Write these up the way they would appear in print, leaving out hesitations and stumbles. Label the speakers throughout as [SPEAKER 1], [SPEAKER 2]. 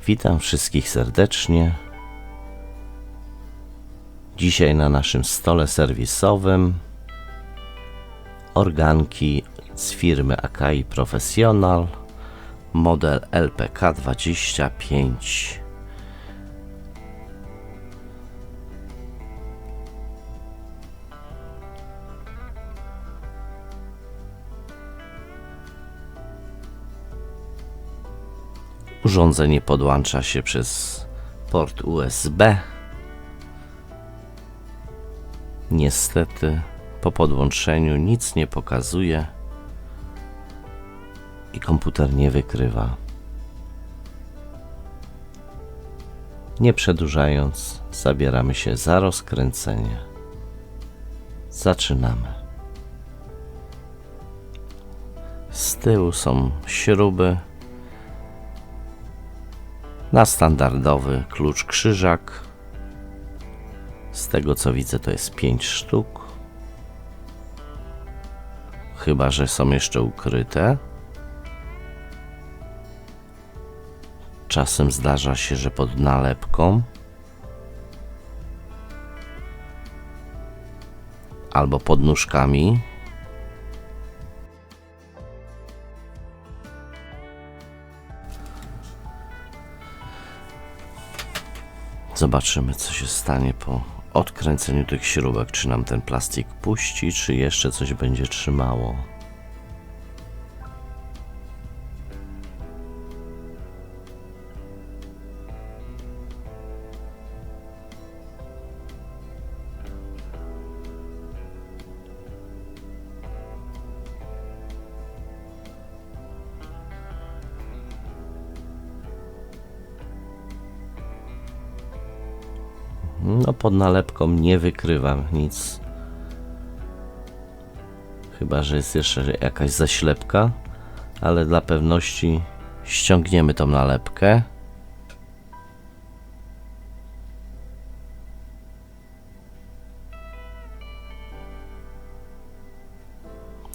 [SPEAKER 1] Witam wszystkich serdecznie. Dzisiaj na naszym stole serwisowym organki z firmy Akai Professional, model LPK25. Urządzenie podłącza się przez port USB. Niestety po podłączeniu nic nie pokazuje i komputer nie wykrywa. Nie przedłużając, zabieramy się za rozkręcenie. Zaczynamy. Z tyłu są śruby na standardowy klucz krzyżak. Z tego co widzę, to jest 5 sztuk. Chyba że są jeszcze ukryte. Czasem zdarza się, że pod nalepką albo pod nóżkami. Zobaczymy, co się stanie po odkręceniu tych śrubek. Czy nam ten plastik puści, czy jeszcze coś będzie trzymało. No, pod nalepką nie wykrywam nic. Chyba że jest jeszcze jakaś zaślepka, ale dla pewności ściągniemy tą nalepkę.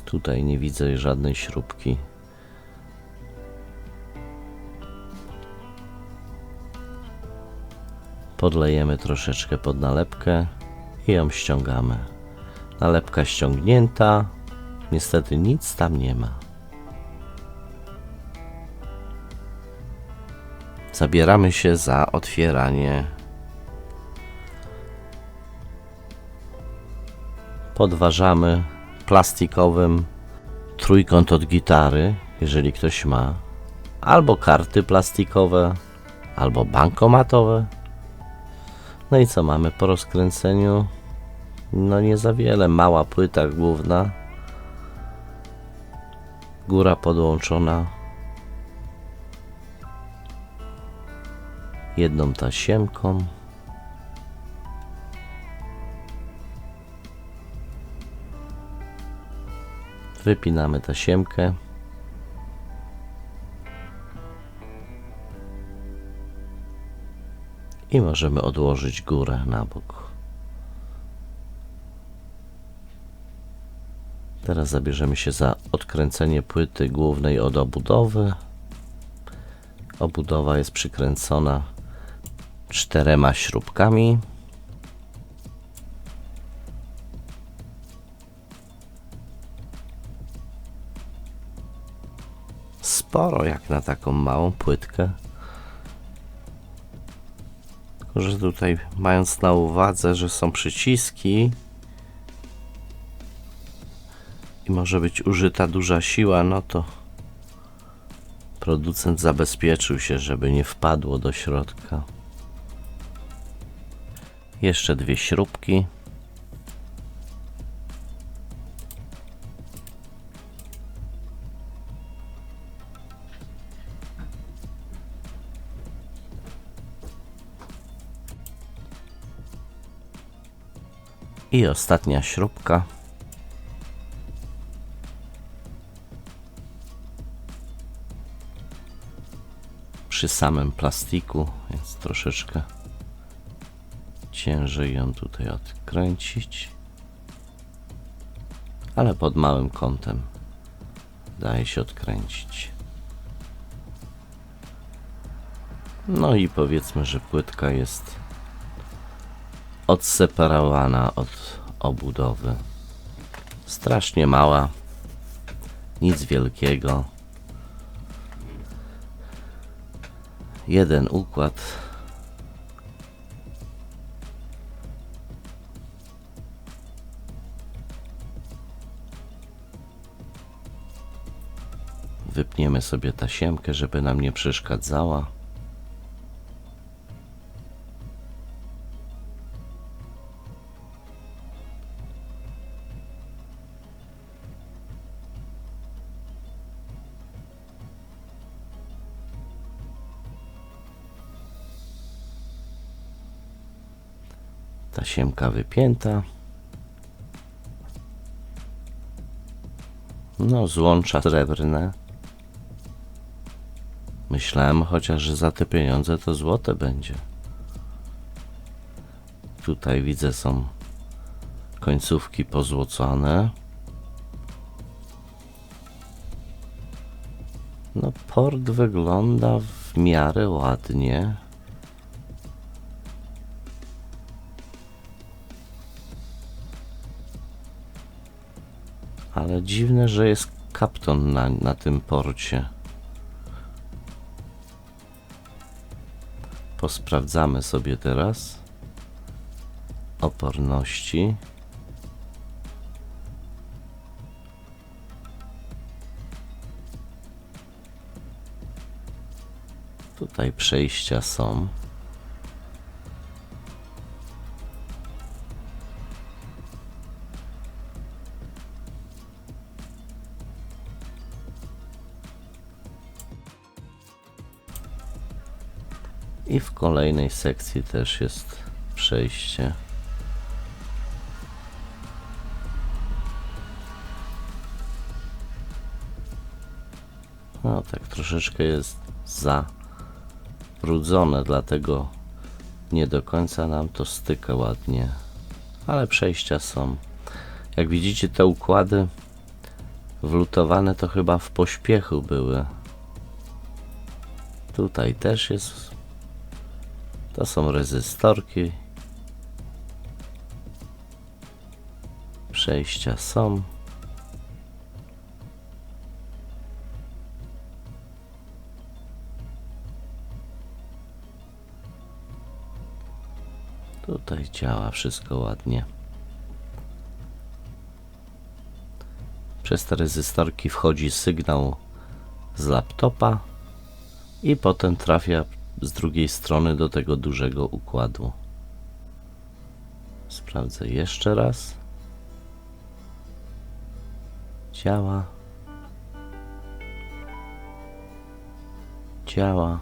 [SPEAKER 1] Tutaj nie widzę żadnej śrubki. Podlejemy troszeczkę pod nalepkę i ją ściągamy. Nalepka ściągnięta. Niestety nic tam nie ma. Zabieramy się za otwieranie. Podważamy plastikowym trójkąt od gitary, jeżeli ktoś ma, albo karty plastikowe, albo bankomatowe. No i co mamy po rozkręceniu? No nie za wiele, mała płyta główna, góra podłączona jedną tasiemką. Wypinamy tasiemkę. I możemy odłożyć górę na bok. Teraz zabierzemy się za odkręcenie płyty głównej od obudowy. Obudowa jest przykręcona 4 śrubkami. Sporo jak na taką małą płytkę. Że tutaj, mając na uwadze, że są przyciski i może być użyta duża siła, no to producent zabezpieczył się, żeby nie wpadło do środka. Jeszcze 2 śrubki. I ostatnia śrubka. Przy samym plastiku, więc troszeczkę ciężej ją tutaj odkręcić, ale pod małym kątem daje się odkręcić. No i powiedzmy, że płytka jest odseparowana od obudowy. Strasznie mała, nic wielkiego. Jeden układ. Wypniemy sobie tasiemkę, żeby nam nie przeszkadzała. Tasiemka wypięta. No, złącza srebrne. Myślałem chociaż, że za te pieniądze to złote będzie. Tutaj widzę, są końcówki pozłocone. No, port wygląda w miarę ładnie. Ale dziwne, że jest kapton na tym porcie. Posprawdzamy sobie teraz oporności. Tutaj przejścia są. I w kolejnej sekcji też jest przejście. No tak troszeczkę jest zabrudzone, dlatego nie do końca nam to styka ładnie. Ale przejścia są. Jak widzicie, te układy wlutowane to chyba w pośpiechu były. Tutaj też jest. To są rezystorki. Przejścia są. Tutaj działa wszystko ładnie. Przez te rezystorki wchodzi sygnał z laptopa i potem trafia z drugiej strony do tego dużego układu. Sprawdzę jeszcze raz. Działa. Działa.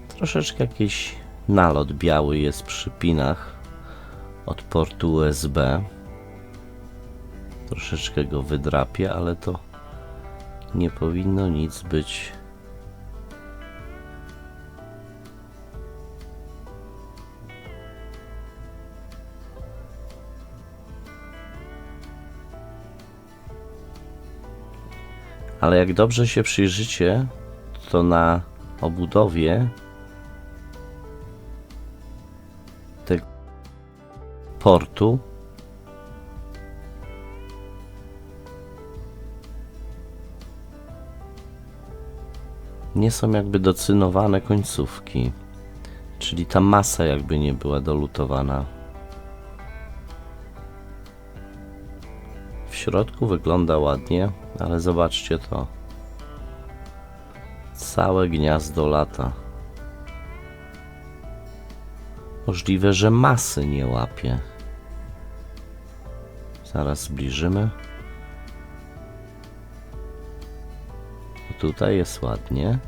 [SPEAKER 1] Troszeczkę jakiś nalot biały jest przy pinach od portu USB. Troszeczkę go wydrapie, ale to nie powinno nic być. Ale jak dobrze się przyjrzycie, to na obudowie tego portu nie są jakby docynowane końcówki, czyli ta masa jakby nie była dolutowana. W środku wygląda ładnie, ale zobaczcie to. Całe gniazdo lata. Możliwe, że masy nie łapie. Zaraz zbliżymy. Tutaj jest ładnie.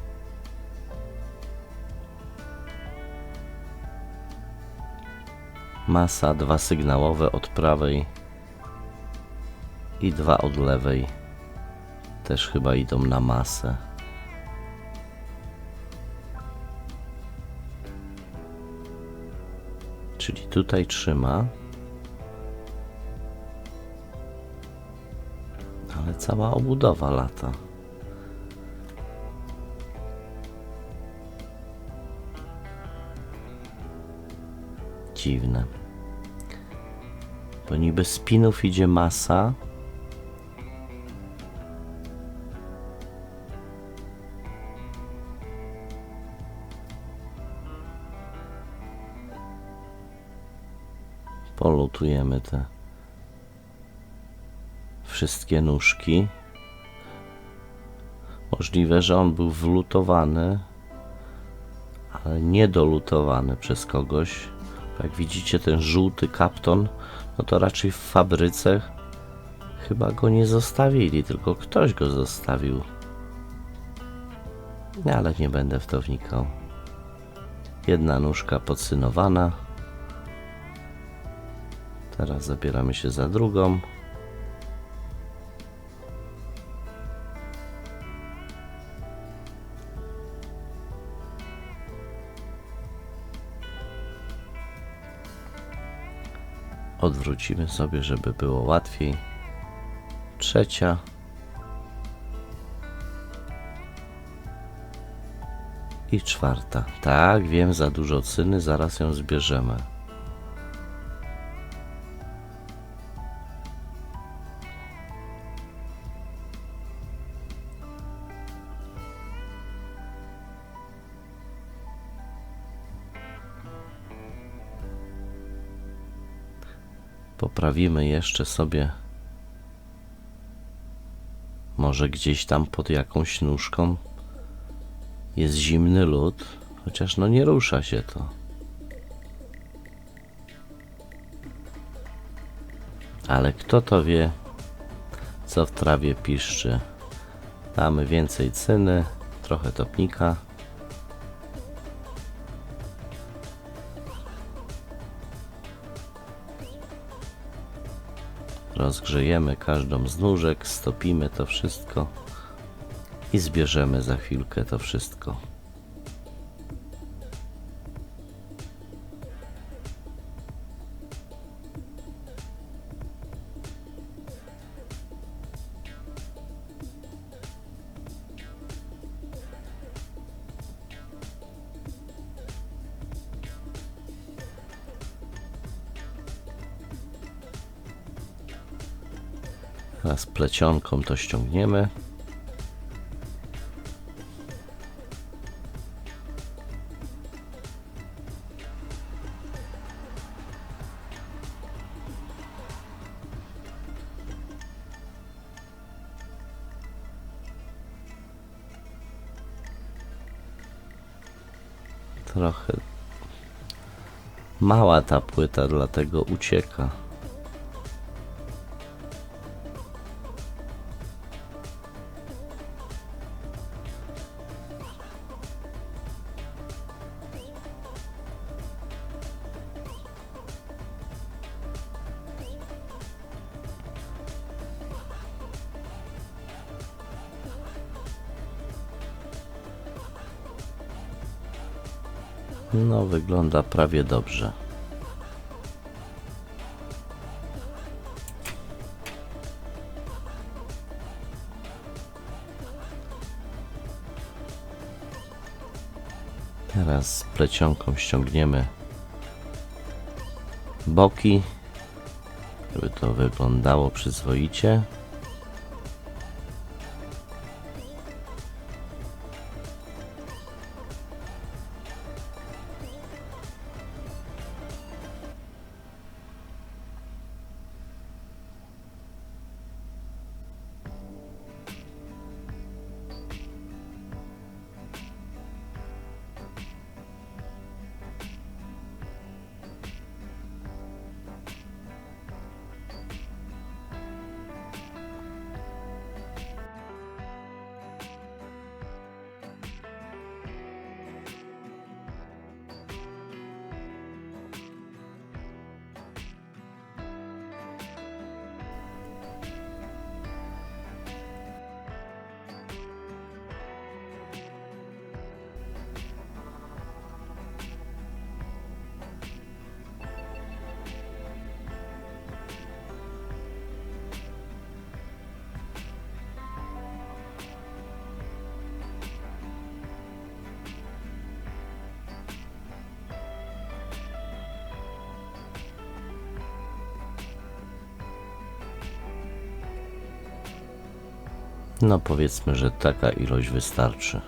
[SPEAKER 1] Masa, 2 sygnałowe od prawej i 2 od lewej. Też chyba idą na masę. Czyli tutaj trzyma. Ale cała obudowa lata. Dziwne. Bo niby spinów idzie masa, polutujemy te wszystkie nóżki. Możliwe, że on był wlutowany, ale niedolutowany przez kogoś. Jak widzicie, ten żółty kapton, no to raczej w fabryce chyba go nie zostawili, tylko ktoś go zostawił. Ale nie będę w to wnikał. Jedna nóżka podsynowana. Teraz zabieramy się za drugą. Odwrócimy sobie, żeby było łatwiej. Trzecia. I czwarta. Tak, wiem, za dużo cyny, zaraz ją zbierzemy. Poprawimy jeszcze sobie, może gdzieś tam pod jakąś nóżką jest zimny lód, chociaż no nie rusza się to. Ale kto to wie, co w trawie piszczy. Damy więcej cyny, trochę topnika. Rozgrzejemy każdą z nóżek, stopimy to wszystko i zbierzemy za chwilkę to wszystko. Teraz plecionką to ściągniemy. Trochę mała ta płyta, dlatego ucieka. No, wygląda prawie dobrze. Teraz z plecionką ściągniemy boki, żeby to wyglądało przyzwoicie. No powiedzmy, że taka ilość wystarczy.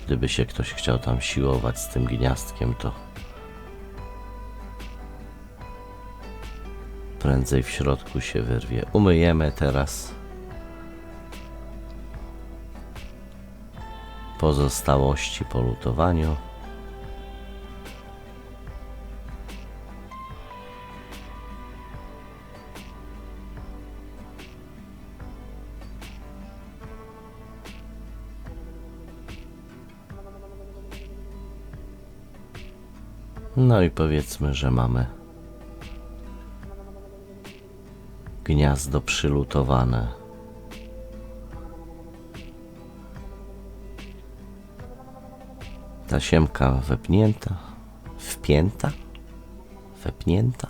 [SPEAKER 1] Gdyby się ktoś chciał tam siłować z tym gniazdkiem, to prędzej w środku się wyrwie. Umyjemy teraz pozostałości po lutowaniu. No i powiedzmy, że mamy gniazdo przylutowane. Tasiemka wepnięta, wpięta, wepnięta,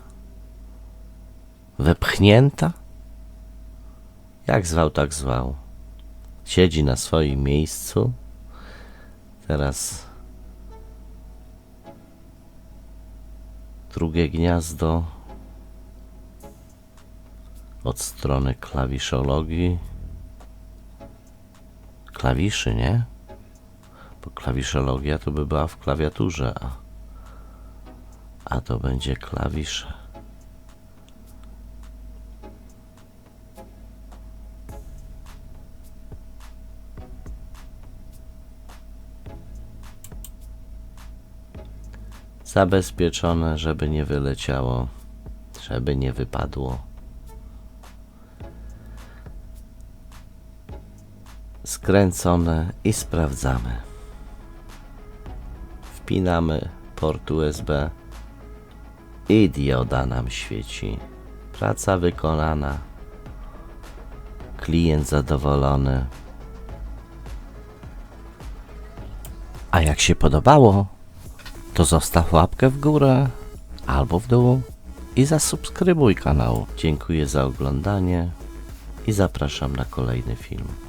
[SPEAKER 1] wepchnięta. Jak zwał, tak zwał. Siedzi na swoim miejscu. Teraz drugie gniazdo od strony klawiszologii. Klawiszy, nie? Bo klawiszologia to by była w klawiaturze, a to będzie klawisze. Zabezpieczone, żeby nie wyleciało, żeby nie wypadło. Skręcone i sprawdzamy. Wpinamy port USB i dioda nam świeci. Praca wykonana. Klient zadowolony. A jak się podobało, to zostaw łapkę w górę albo w dół i zasubskrybuj kanał. Dziękuję za oglądanie i zapraszam na kolejny film.